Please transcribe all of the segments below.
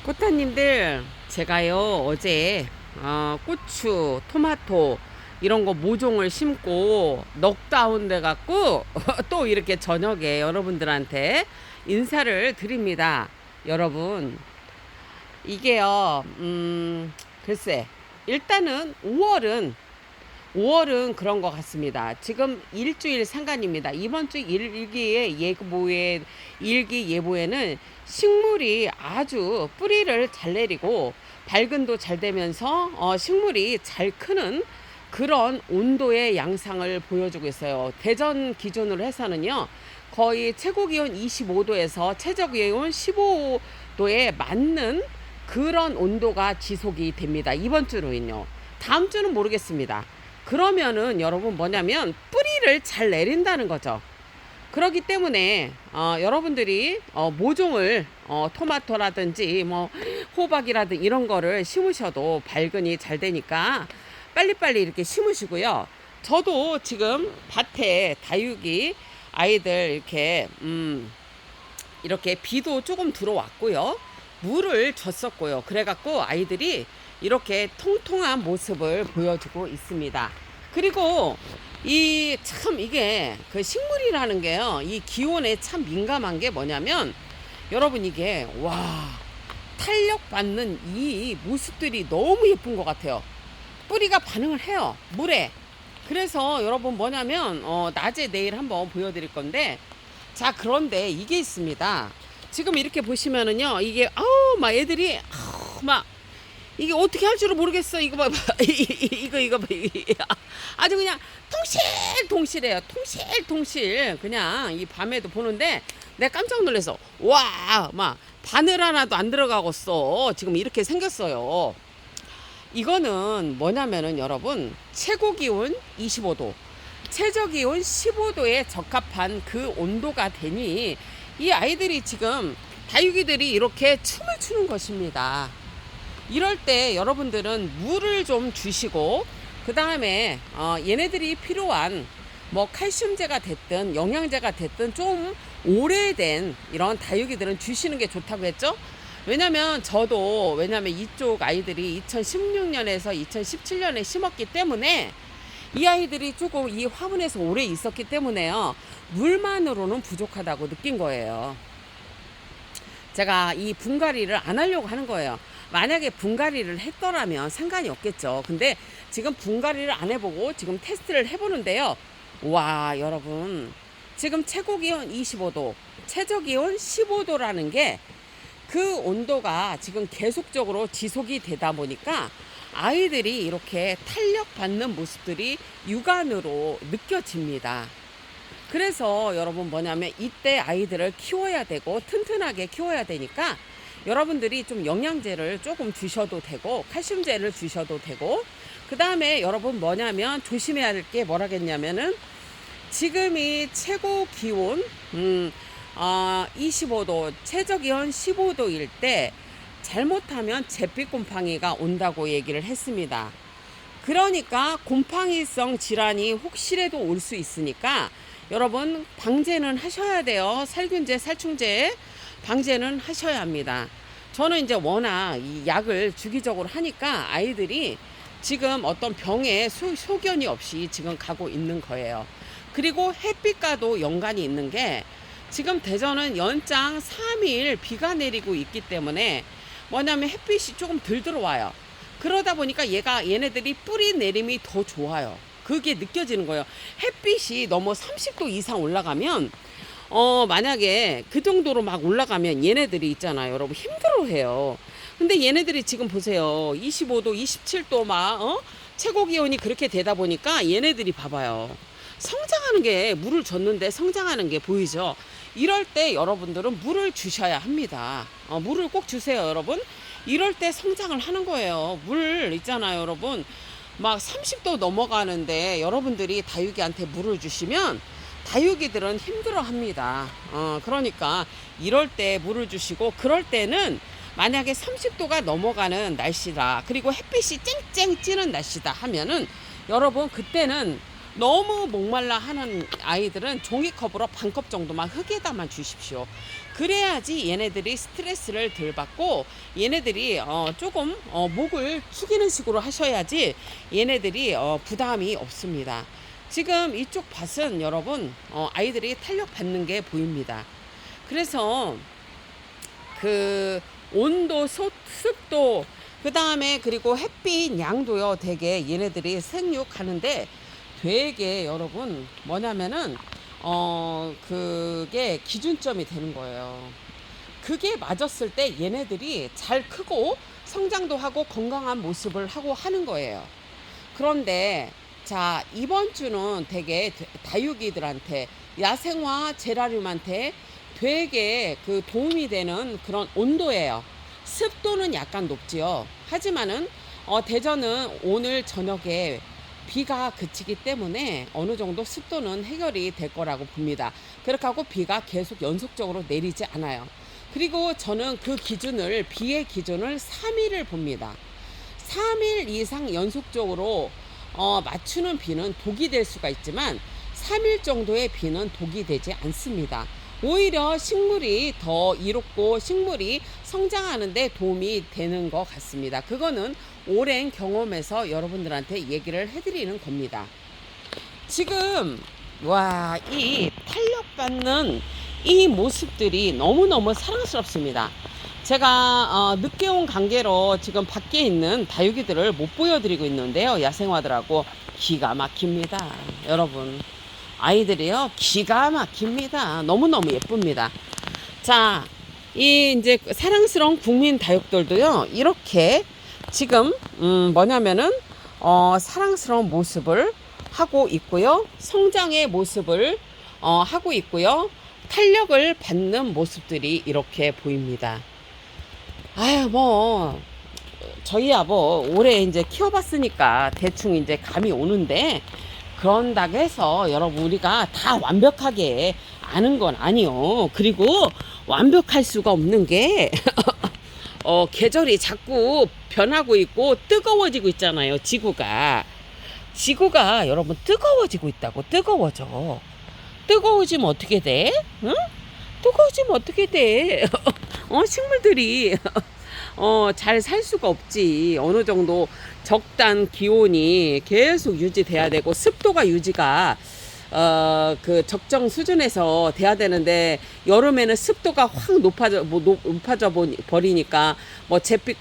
꽃다님들, 제가요 어제 고추, 토마토 이런 거 모종을 심고 넉다운 돼 갖고 또 이렇게 저녁에 여러분들한테 인사를 드립니다. 여러분, 이게요 글쎄, 일단은 5월은 그런 것 같습니다. 지금 일주일 상간입니다. 이번 주 일기 예보에는 식물이 아주 뿌리를 잘 내리고 발근도 잘 되면서 식물이 잘 크는 그런 온도의 양상을 보여주고 있어요. 대전 기준으로 해서는요, 거의 최고 기온 25도에서 최저 기온 15도에 맞는 그런 온도가 지속이 됩니다. 이번 주로는요. 다음 주는 모르겠습니다. 그러면은 여러분 뭐냐면 뿌리를 잘 내린다는 거죠. 그렇기 때문에 여러분들이 모종을 토마토라든지 뭐 호박이라든지 이런 거를 심으셔도 발근이 잘 되니까 빨리빨리 이렇게 심으시고요. 저도 지금 밭에 다육이 아이들 이렇게 비도 조금 들어왔고요. 물을 줬었고요. 그래갖고 아이들이 이렇게 통통한 모습을 보여주고 있습니다. 그리고 이게 그 식물이라는 게요, 이 기온에 참 민감한 게 뭐냐면, 여러분, 이게 탄력 받는 이 모습들이 너무 예쁜 것 같아요. 뿌리가 반응을 해요, 물에. 그래서 여러분 뭐냐면 낮에 내일 한번 보여드릴 건데, 자, 그런데 이게 있습니다. 지금 이렇게 보시면은요, 이게 막 애들이 막 이게 어떻게 할 줄을 모르겠어. 이거 봐봐. 이거 봐. 아주 그냥 통실통실해요. 통실. 그냥 이 밤에도 보는데 내가 깜짝 놀라서 막 바늘 하나도 안 들어가겠어. 지금 이렇게 생겼어요. 이거는 뭐냐면은 여러분, 최고 기온 25도, 최저 기온 15도에 적합한 그 온도가 되니 이 아이들이 지금 다육이들이 이렇게 춤을 추는 것입니다. 이럴 때 여러분들은 물을 좀 주시고, 그 다음에 얘네들이 필요한 뭐 칼슘제가 됐든 영양제가 됐든 좀 오래된 이런 다육이들은 주시는 게 좋다고 했죠. 왜냐면 이쪽 아이들이 2016년에서 2017년에 심었기 때문에 이 아이들이 조금 이 화분에서 오래 있었기 때문에요, 물만으로는 부족하다고 느낀 거예요. 제가 이 분갈이를 안 하려고 하는 거예요. 만약에 분갈이를 했더라면 상관이 없겠죠. 근데 지금 분갈이를 안 해보고 지금 테스트를 해보는데요. 여러분, 지금 최고 기온 25도, 최저 기온 15도라는 게 그 온도가 지금 계속적으로 지속이 되다 보니까 아이들이 이렇게 탄력 받는 모습들이 육안으로 느껴집니다. 그래서 여러분 뭐냐면 이때 아이들을 키워야 되고 튼튼하게 키워야 되니까 여러분들이 좀 영양제를 조금 주셔도 되고 칼슘제를 주셔도 되고, 그 다음에 여러분 뭐냐면 조심해야 될 게 뭐라겠냐면은, 지금이 최고 기온 25도, 최저 기온 15도일 때 잘못하면 잿빛 곰팡이가 온다고 얘기를 했습니다. 그러니까 곰팡이성 질환이 혹시라도 올 수 있으니까 여러분 방제는 하셔야 돼요. 살균제, 살충제 방제는 하셔야 합니다. 저는 이제 워낙 이 약을 주기적으로 하니까 아이들이 지금 어떤 병에 소견이 없이 지금 가고 있는 거예요. 그리고 햇빛과도 연관이 있는 게, 지금 대전은 연장 3일 비가 내리고 있기 때문에 뭐냐면 햇빛이 조금 덜 들어와요. 그러다 보니까 얘네들이 뿌리 내림이 더 좋아요. 그게 느껴지는 거예요. 햇빛이 너무 30도 이상 올라가면 만약에 그 정도로 막 올라가면 얘네들이 있잖아요, 여러분, 힘들어해요. 근데 얘네들이 지금 보세요, 25도 27도 막 최고 기온이 그렇게 되다 보니까 얘네들이 봐봐요, 성장하는 게, 물을 줬는데 성장하는 게 보이죠. 이럴 때 여러분들은 물을 주셔야 합니다. 물을 꼭 주세요, 여러분. 이럴 때 성장을 하는 거예요. 물 있잖아요, 여러분, 막 30도 넘어가는데 여러분들이 다육이한테 물을 주시면 다육이들은 힘들어 합니다. 그러니까 이럴 때 물을 주시고, 그럴 때는 만약에 30도가 넘어가는 날씨다, 그리고 햇빛이 쨍쨍 찌는 날씨다 하면은 여러분 그때는 너무 목말라 하는 아이들은 종이컵으로 반컵 정도만 흙에다만 주십시오. 그래야지 얘네들이 스트레스를 덜 받고 얘네들이 조금 목을 축이는 식으로 하셔야지 얘네들이 부담이 없습니다. 지금 이쪽 밭은 여러분 아이들이 탄력 받는 게 보입니다. 그래서 그 온도, 습도, 그 다음에 그리고 햇빛 양도요, 되게 얘네들이 생육하는데 되게 여러분 뭐냐면은 그게 기준점이 되는 거예요. 그게 맞았을 때 얘네들이 잘 크고 성장도 하고 건강한 모습을 하고 하는 거예요. 그런데 자, 이번 주는 되게 다육이들한테, 야생화 제라늄한테 되게 그 도움이 되는 그런 온도예요. 습도는 약간 높지요. 하지만은 대전은 오늘 저녁에 비가 그치기 때문에 어느 정도 습도는 해결이 될 거라고 봅니다. 그렇게 하고 비가 계속 연속적으로 내리지 않아요. 그리고 저는 그 기준을, 비의 기준을 3일을 봅니다. 3일 이상 연속적으로 맞추는 비는 독이 될 수가 있지만 3일 정도의 비는 독이 되지 않습니다. 오히려 식물이 더 이롭고 식물이 성장하는 데 도움이 되는 것 같습니다. 그거는 오랜 경험에서 여러분들한테 얘기를 해드리는 겁니다. 지금 이 탄력받는 이 모습들이 너무너무 사랑스럽습니다. 제가 늦게 온 관계로 지금 밖에 있는 다육이들을 못 보여드리고 있는데요. 야생화들하고 기가 막힙니다. 여러분, 아이들이요 기가 막힙니다. 너무너무 예쁩니다. 자, 이 이제 사랑스러운 국민 다육들도요 이렇게 지금 뭐냐면은 사랑스러운 모습을 하고 있고요, 성장의 모습을 하고 있고요, 탄력을 받는 모습들이 이렇게 보입니다. 아유, 뭐 저희야 뭐 올해 이제 키워봤으니까 대충 이제 감이 오는데, 그런다고 해서 여러분 우리가 다 완벽하게 아는 건 아니요. 그리고 완벽할 수가 없는 게 계절이 자꾸 변하고 있고 뜨거워지고 있잖아요. 지구가 여러분 뜨거워지고 있다고. 뜨거워지면 어떻게 돼? 응? 뜨거워지면 어떻게 돼? 식물들이 잘 살 수가 없지. 어느 정도 적당 기온이 계속 유지돼야 되고 습도가 유지가 그 적정 수준에서 돼야 되는데, 여름에는 습도가 확 높아져 버리니까 뭐 잿빛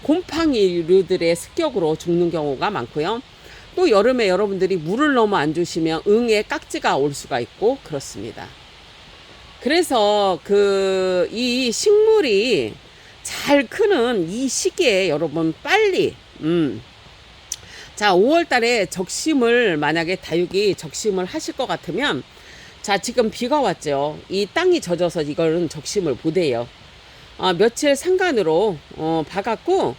곰팡이류들의 습격으로 죽는 경우가 많고요. 또 여름에 여러분들이 물을 너무 안 주시면 응에 깍지가 올 수가 있고 그렇습니다. 그래서 이 식물이 잘 크는 이 시기에 여러분 빨리 자, 5월 달에 적심을, 만약에 다육이 적심을 하실 것 같으면, 자, 지금 비가 왔죠. 이 땅이 젖어서 이거는 적심을 못해요. 며칠 상간으로 봐갖고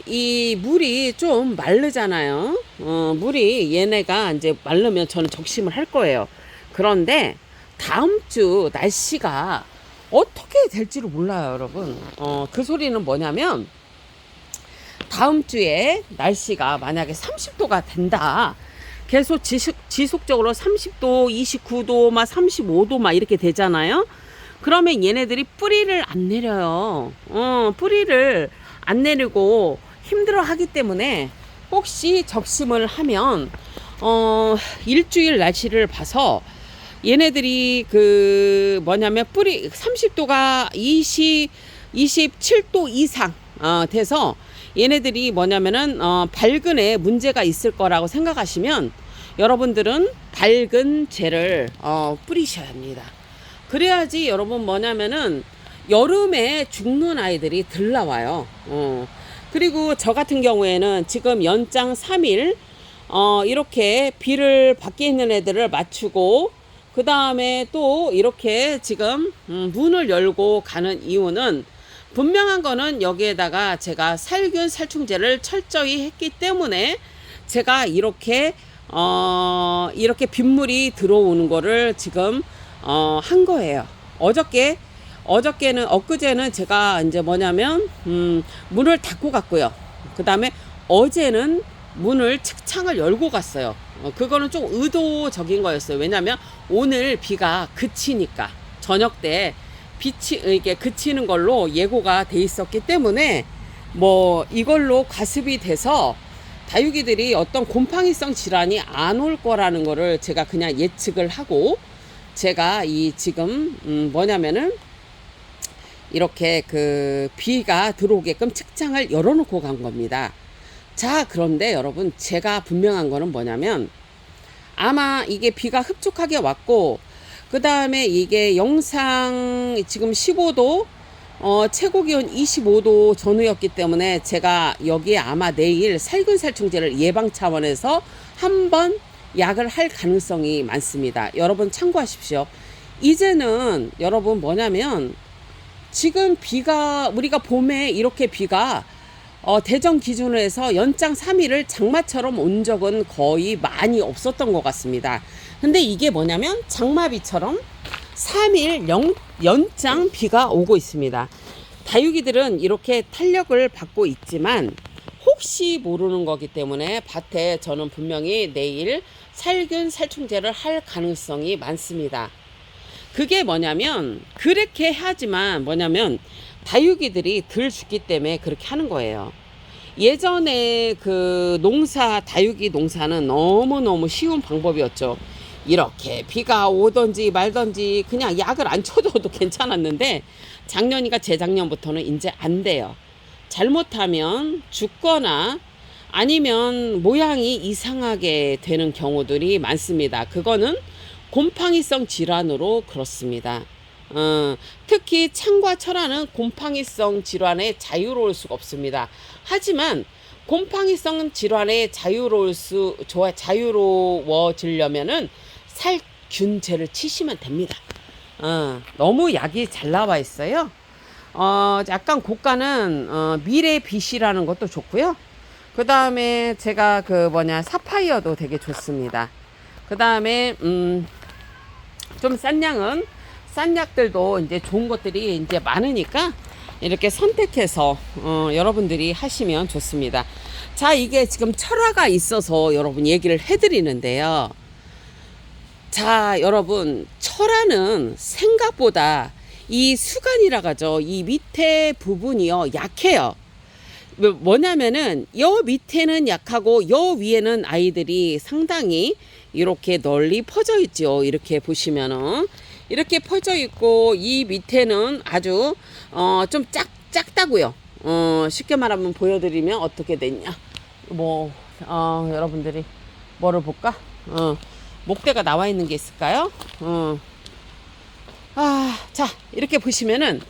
이 물이 좀 마르잖아요. 물이 얘네가 이제 마르면 저는 적심을 할 거예요. 그런데 다음 주 날씨가 어떻게 될지를 몰라요, 여러분. 그 소리는 뭐냐면, 다음 주에 날씨가 만약에 30도가 된다, 계속 지속적으로 30도, 29도, 막 35도 막 이렇게 되잖아요. 그러면 얘네들이 뿌리를 안 내려요. 뿌리를 안 내리고 힘들어 하기 때문에, 혹시 적심을 하면 일주일 날씨를 봐서 얘네들이 뿌리 30도가 27도 이상 돼서 얘네들이 밝은 애 문제가 있을 거라고 생각하시면, 여러분들은 밝은 재를 뿌리셔야 합니다. 그래야지 여러분 여름에 죽는 아이들이 덜 나와요. 그리고 저 같은 경우에는 지금 연장 3일 이렇게 비를 밖에 있는 애들을 맞추고, 그 다음에 또 이렇게 지금 문을 열고 가는 이유는, 분명한 거는 여기에다가 제가 살균 살충제를 철저히 했기 때문에 제가 이렇게 빗물이 들어오는 거를 지금 한 거예요. 엊그제는 제가 이제 문을 닫고 갔고요. 그 다음에 어제는 창을 열고 갔어요. 그거는 좀 의도적인 거였어요. 왜냐면 오늘 비가 그치니까. 저녁 때 빛이 이게 그치는 걸로 예고가 돼 있었기 때문에 뭐 이걸로 가습이 돼서 다육이들이 어떤 곰팡이성 질환이 안 올 거라는 거를 제가 그냥 예측을 하고 제가 이 지금 뭐냐면은 이렇게 그 비가 들어오게끔 책장을 열어놓고 간 겁니다. 자, 그런데 여러분 제가 분명한 거는 뭐냐면 아마 이게 비가 흡족하게 왔고 그 다음에 이게 영상 지금 15도 최고 기온 25도 전후였기 때문에 제가 여기에 아마 내일 살균살충제를 예방 차원에서 한번 약을 할 가능성이 많습니다. 여러분 참고하십시오. 이제는 여러분 뭐냐면 지금 비가 우리가 봄에 이렇게 비가 대전 기준으로 해서 연장 3일을 장마처럼 온 적은 거의 많이 없었던 것 같습니다. 근데 이게 뭐냐면 장마비처럼 3일 연장 비가 오고 있습니다. 다육이들은 이렇게 탄력을 받고 있지만 혹시 모르는 거기 때문에 밭에 저는 분명히 내일 살균 살충제를 할 가능성이 많습니다. 그게 뭐냐면 그렇게 하지만 뭐냐면 다육이들이 덜 죽기 때문에 그렇게 하는 거예요. 예전에 그 다육이 농사는 너무너무 쉬운 방법이었죠. 이렇게 비가 오든지 말든지 그냥 약을 안 쳐줘도 괜찮았는데 작년이가 재작년부터는 이제 안 돼요. 잘못하면 죽거나 아니면 모양이 이상하게 되는 경우들이 많습니다. 그거는 곰팡이성 질환으로 그렇습니다. 특히 창과 철화는 곰팡이성 질환에 자유로울 수가 없습니다. 하지만 곰팡이성 질환에 자유로워지려면은 살균제를 치시면 됩니다. 너무 약이 잘 나와 있어요. 약간 고가는 미래빛이라는 것도 좋고요. 그 다음에 제가 사파이어도 되게 좋습니다. 그 다음에 좀 싼 약들도 이제 좋은 것들이 이제 많으니까 이렇게 선택해서 여러분들이 하시면 좋습니다. 자, 이게 지금 철화가 있어서 여러분 얘기를 해드리는데요. 자, 여러분 철화는 생각보다 이 수간이라 하죠. 이 밑에 부분이요 약해요. 뭐냐면은 요 밑에는 약하고 요 위에는 아이들이 상당히 이렇게 널리 퍼져 있죠. 이렇게 보시면은 이렇게 퍼져 있고 이 밑에는 아주 좀 작다고요. 쉽게 말하면 보여드리면 어떻게 됐냐. 여러분들이 뭐를 볼까? 목대가 나와 있는 게 있을까요? 자, 이렇게 보시면은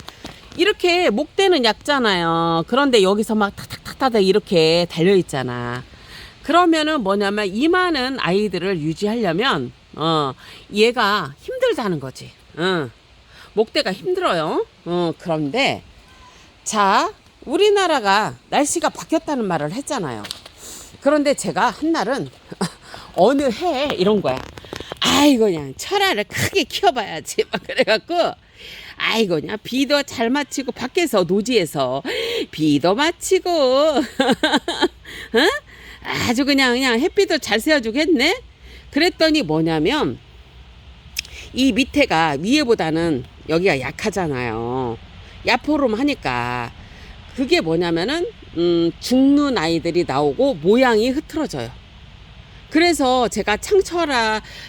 이렇게 목대는 얇잖아요. 그런데 여기서 막 탁탁탁탁 이렇게 달려 있잖아. 그러면은 뭐냐면 이 많은 아이들을 유지하려면 얘가 힘들다는 거지. 목대가 힘들어요. 그런데 자, 우리나라가 날씨가 바뀌었다는 말을 했잖아요. 그런데 제가 한날은 어느 해 이런 거야. 아이고 그냥 철화를 크게 키워봐야지 막 그래갖고 아이고 그냥 비도 잘 맞히고 밖에서 노지에서 비도 맞히고 아주 그냥 햇빛도 잘 쐬어주고 했네. 그랬더니 뭐냐면 이 밑에가 위에보다는 여기가 약하잖아요. 야포름 하니까 그게 뭐냐면은 죽는 아이들이 나오고 모양이 흐트러져요. 그래서 제가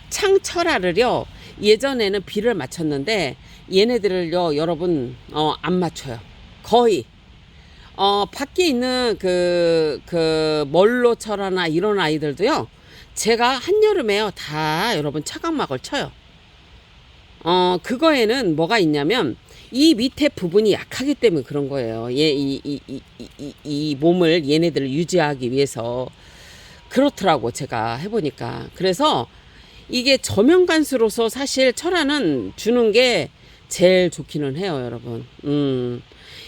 창철화를요 예전에는 비를 맞췄는데 얘네들을요 여러분 안 맞춰요. 거의 밖에 있는 멀로 철화나 이런 아이들도요 제가 한여름에요 다 여러분 차각막을 쳐요. 그거에는 뭐가 있냐면 이 밑에 부분이 약하기 때문에 그런 거예요. 이 몸을 얘네들을 유지하기 위해서 그렇더라고 제가 해보니까. 그래서 이게 저면간수로서 사실 철화는 주는 게 제일 좋기는 해요 여러분.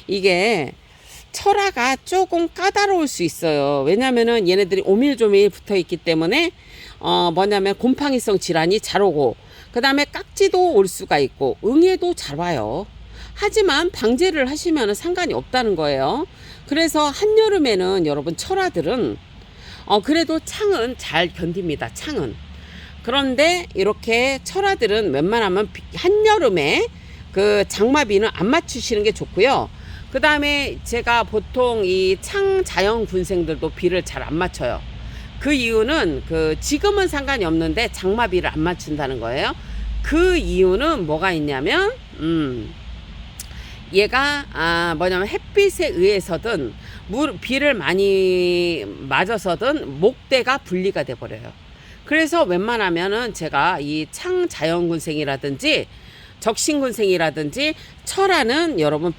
이게 철화가 조금 까다로울 수 있어요. 왜냐면은 얘네들이 오밀조밀 붙어 있기 때문에 뭐냐면 곰팡이성 질환이 잘 오고 그 다음에 깍지도 올 수가 있고 응애도 잘 와요. 하지만 방제를 하시면 상관이 없다는 거예요. 그래서 한여름에는 여러분 철화들은 그래도 창은 잘 견딥니다. 창은. 그런데 이렇게 철화들은 웬만하면 한여름에 그 장마비는 안 맞추시는 게 좋고요. 그 다음에 제가 보통 이 창자연 군생들도 비를 잘 안 맞춰요. 그 이유는 그 지금은 상관이 없는데 장마비를 안 맞춘다는 거예요. 그 이유는 뭐가 있냐면 얘가 뭐냐면 햇빛에 의해서든 비를 많이 맞아서든 목대가 분리가 돼 버려요. 그래서 웬만하면은 제가 이 창자연군생이라든지 적신군생이라든지 철화는 여러분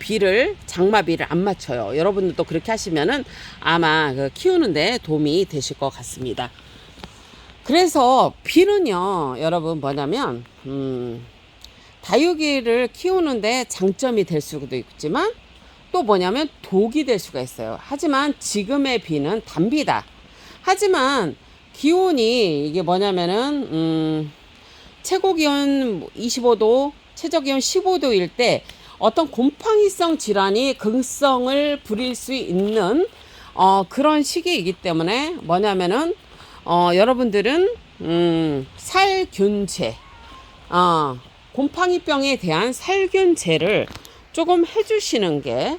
장마비를 안 맞춰요. 여러분들도 그렇게 하시면은 아마 그 키우는데 도움이 되실 것 같습니다. 그래서 비는요, 여러분 뭐냐면 다육이를 키우는데 장점이 될 수도 있지만 또 뭐냐면 독이 될 수가 있어요. 하지만 지금의 비는 단비다. 하지만 기온이 이게 뭐냐면은 최고 기온 25도, 최저 기온 15도일 때 어떤 곰팡이성 질환이 극성을 부릴 수 있는 그런 시기이기 때문에 뭐냐면은 여러분들은 살균제, 곰팡이병에 대한 살균제를 조금 해주시는 게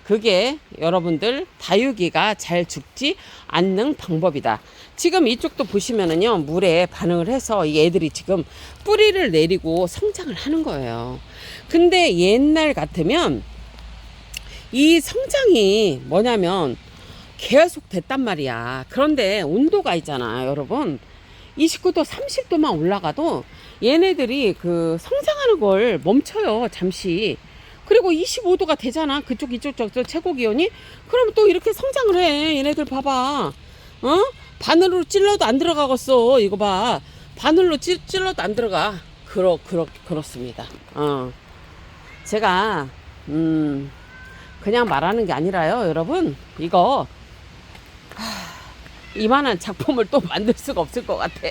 그게 여러분들 다육이가 잘 죽지 않는 방법이다. 지금 이쪽도 보시면은요, 물에 반응을 해서 이 애들이 지금 뿌리를 내리고 성장을 하는 거예요. 근데 옛날 같으면 이 성장이 뭐냐면 계속 됐단 말이야. 그런데 온도가 있잖아, 여러분. 29도, 30도만 올라가도 얘네들이 그 성장하는 걸 멈춰요, 잠시. 그리고 25도가 되잖아. 그쪽 이쪽 최고 기온이. 그러면 또 이렇게 성장을 해. 얘네들 봐봐. 바늘로 찔러도 안 들어가겠어. 이거 봐. 바늘로 찔러도 안 들어가. 그렇습니다. 제가 그냥 말하는 게 아니라요, 여러분. 이거 이만한 작품을 또 만들 수가 없을 것 같아.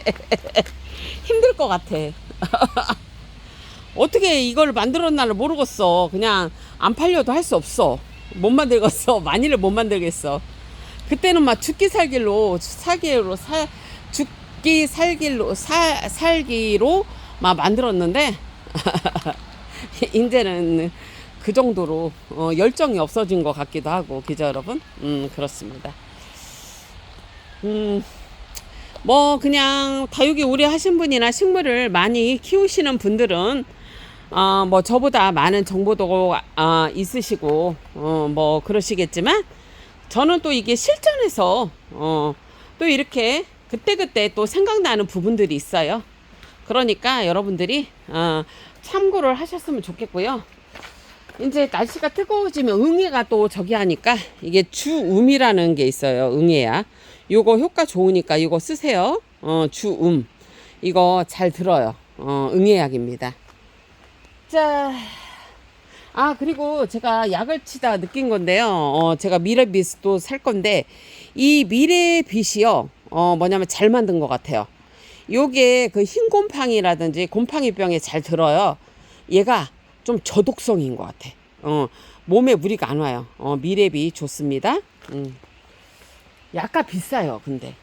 힘들 것 같아. 어떻게 이걸 만들었나를 모르겠어. 그냥 안 팔려도 할 수 없어. 못 만들겠어. 많이를 못 만들겠어. 그때는 막 죽기 살기로 막 만들었는데 이제는 그 정도로 열정이 없어진 것 같기도 하고, 그죠 여러분? 그렇습니다. 뭐 그냥 다육이 오래 하신 분이나 식물을 많이 키우시는 분들은 뭐 저보다 많은 정보도 있으시고 뭐 그러시겠지만, 저는 또 이게 실전에서 또 이렇게 그때그때 또 생각나는 부분들이 있어요. 그러니까 여러분들이 참고를 하셨으면 좋겠고요. 이제 날씨가 뜨거워지면 응애가 또 저기 하니까 이게 주음이라는 게 있어요. 응애야. 요거 효과 좋으니까 이거 쓰세요. 주음. 이거 잘 들어요. 응애약입니다. 자, 그리고 제가 약을 치다 느낀 건데요. 제가 미래빗도 살 건데, 이 미래빗이요, 뭐냐면 잘 만든 것 같아요. 요게 그 흰 곰팡이라든지 곰팡이병에 잘 들어요. 얘가 좀 저독성인 것 같아. 몸에 무리가 안 와요. 미래빗 좋습니다. 약간 비싸요, 근데.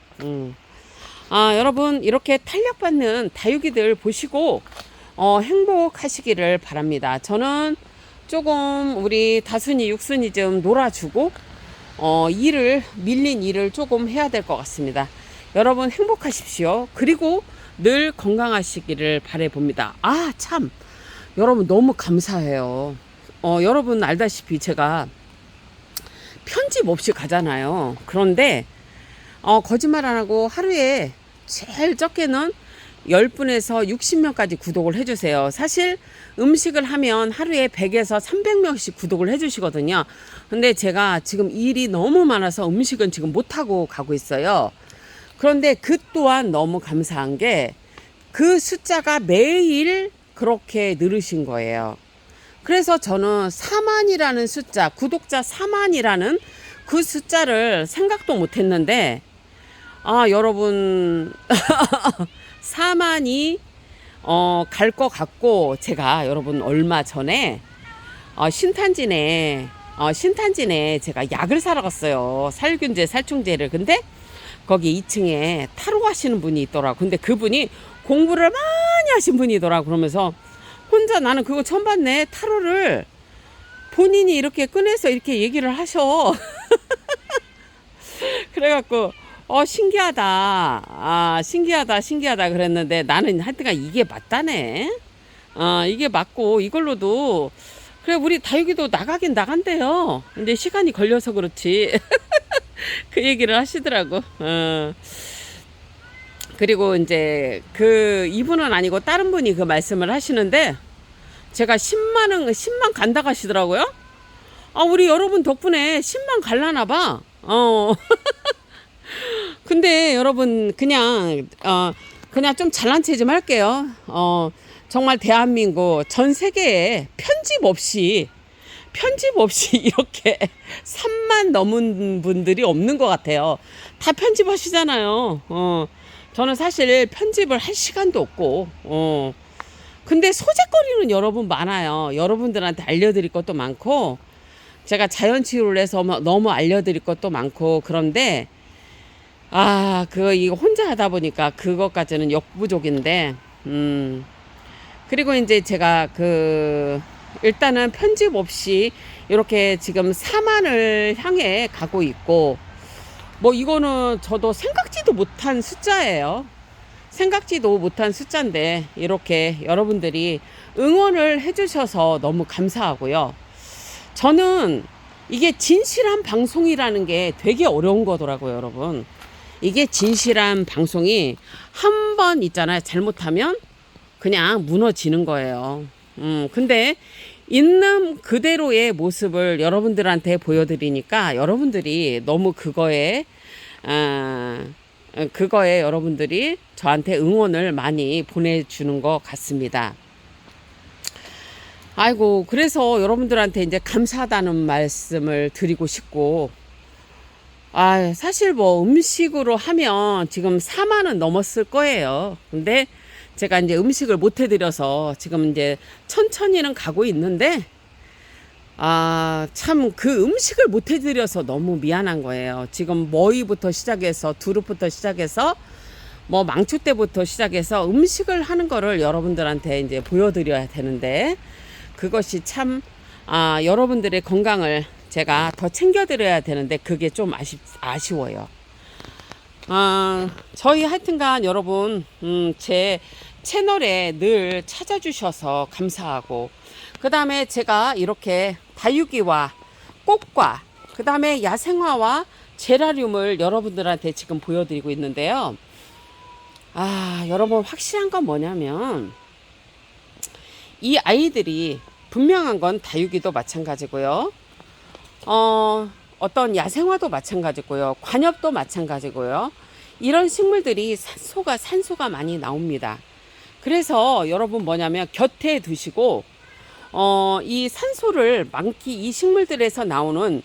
여러분, 이렇게 탄력받는 다육이들 보시고, 행복하시기를 바랍니다. 저는 조금 우리 다순이, 육순이 좀 놀아주고, 밀린 일을 조금 해야 될 것 같습니다. 여러분 행복하십시오. 그리고 늘 건강하시기를 바라봅니다. 참. 여러분 너무 감사해요. 여러분 알다시피 제가 편집 없이 가잖아요. 그런데 거짓말 안 하고 하루에 제일 적게는 10분에서 60명까지 구독을 해주세요. 사실 음식을 하면 하루에 100에서 300명씩 구독을 해주시거든요. 근데 제가 지금 일이 너무 많아서 음식은 지금 못하고 가고 있어요. 그런데 그 또한 너무 감사한 게 그 숫자가 매일 그렇게 늘으신 거예요. 그래서 저는 4만이라는 숫자, 구독자 4만이라는 그 숫자를 생각도 못 했는데, 여러분, 4만이, 갈 것 같고, 제가 여러분 얼마 전에, 신탄진에 제가 약을 사러 갔어요. 살균제, 살충제를. 근데 거기 2층에 타로 하시는 분이 있더라고. 근데 그분이 공부를 많이 하신 분이더라고. 그러면서 혼자 나는 그거 처음 봤네. 타로를 본인이 이렇게 꺼내서 이렇게 얘기를 하셔. 그래갖고 신기하다. 신기하다 그랬는데 나는 하여튼간 이게 맞다네. 이게 맞고 이걸로도 그래 우리 다육이도 나가긴 나간대요. 근데 시간이 걸려서 그렇지. 그 얘기를 하시더라고. 그리고 이제 이분은 아니고 다른 분이 그 말씀을 하시는데 제가 10만 간다 가시더라고요. 우리 여러분 덕분에 10만 갈라나 봐. 근데 여러분 그냥 좀 잘난 체 좀 할게요. 정말 대한민국 전 세계에 편집 없이 이렇게 3만 넘은 분들이 없는 것 같아요. 다 편집하시잖아요. 저는 사실 편집을 할 시간도 없고, 근데 소재거리는 여러분 많아요. 여러분들한테 알려드릴 것도 많고, 제가 자연치유를 해서 너무 알려드릴 것도 많고, 그런데, 이거 혼자 하다 보니까 그것까지는 역부족인데, 그리고 이제 제가 일단은 편집 없이 이렇게 지금 4만을 향해 가고 있고, 뭐 이거는 저도 생각지도 못한 숫자예요. 생각지도 못한 숫자인데 이렇게 여러분들이 응원을 해주셔서 너무 감사하고요. 저는 이게 진실한 방송이라는 게 되게 어려운 거더라고요, 여러분. 이게 진실한 방송이 한 번 있잖아요. 잘못하면 그냥 무너지는 거예요. 근데 있는 그대로의 모습을 여러분들한테 보여드리니까 여러분들이 너무 그거에 여러분들이 저한테 응원을 많이 보내주는 것 같습니다. 아이고, 그래서 여러분들한테 이제 감사하다는 말씀을 드리고 싶고, 사실 뭐 음식으로 하면 지금 4만은 넘었을 거예요. 근데 제가 이제 음식을 못 해드려서 지금 이제 천천히는 가고 있는데, 참 그 음식을 못 해드려서 너무 미안한 거예요. 지금 머위부터 시작해서 두릅부터 시작해서 뭐 망초 때부터 시작해서 음식을 하는 거를 여러분들한테 이제 보여드려야 되는데, 그것이 참 여러분들의 건강을 제가 더 챙겨드려야 되는데 그게 좀 아쉬워요. 저희 하여튼간 여러분 제 채널에 늘 찾아주셔서 감사하고, 그 다음에 제가 이렇게 다육이와 꽃과 그 다음에 야생화와 제라늄을 여러분들한테 지금 보여드리고 있는데요. 여러분 확실한 건 뭐냐면 이 아이들이 분명한 건 다육이도 마찬가지고요. 어떤 야생화도 마찬가지고요. 관엽도 마찬가지고요. 이런 식물들이 산소가 많이 나옵니다. 그래서 여러분 뭐냐면 곁에 두시고 이 산소를 이 식물들에서 나오는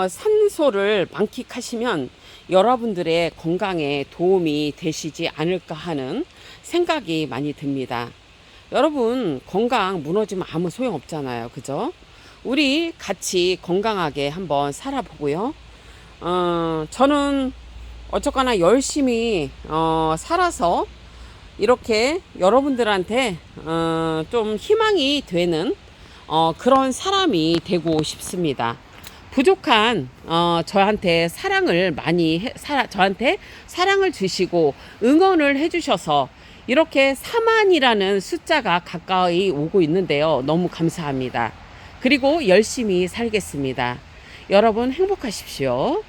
산소를 만끽하시면 여러분들의 건강에 도움이 되시지 않을까 하는 생각이 많이 듭니다. 여러분 건강 무너지면 아무 소용 없잖아요. 그죠? 우리 같이 건강하게 한번 살아보고요. 저는 어쨌거나 열심히 살아서 이렇게 여러분들한테 좀 희망이 되는 그런 사람이 되고 싶습니다. 부족한 저한테 저한테 사랑을 주시고 응원을 해주셔서 이렇게 4만이라는 숫자가 가까이 오고 있는데요. 너무 감사합니다. 그리고 열심히 살겠습니다. 여러분 행복하십시오.